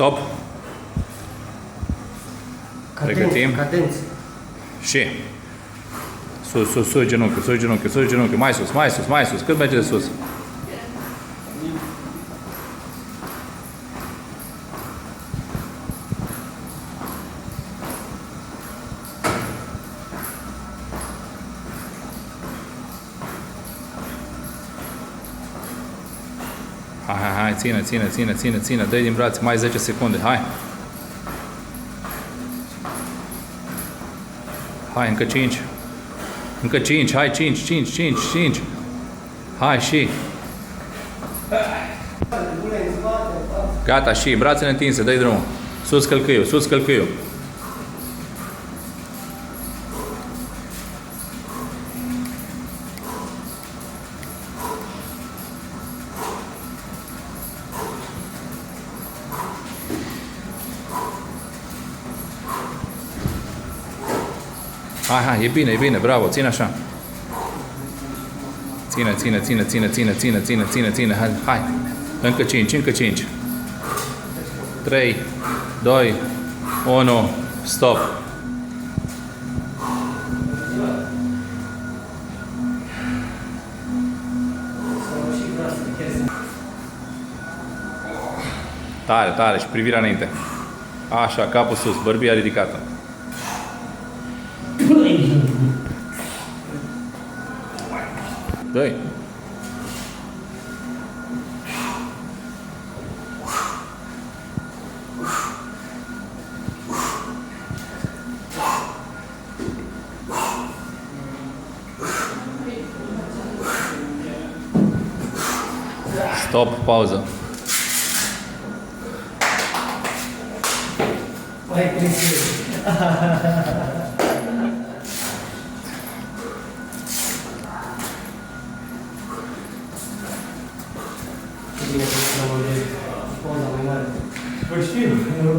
Stop. Pregătim. Cadență. Și. Sus, genunchi. Mai sus. Cât merge de sus? Hai, ține. Dă-i din brațe, mai 10 secunde, hai. Hai, încă 5. Hai, 5. Hai, și. Gata, și, brațele întinse, dă-i drumul. Sus călcâiul. Hai, e bine, bravo, ține așa. Ține, hai. Încă 5. 3, 2, 1, stop. Tare, și privirea înainte. Așa, capul sus, bărbia ridicată. Dă-i. Stop, pauză. Mai presiune. Bine, că am poza mai mare. Păi știu, nu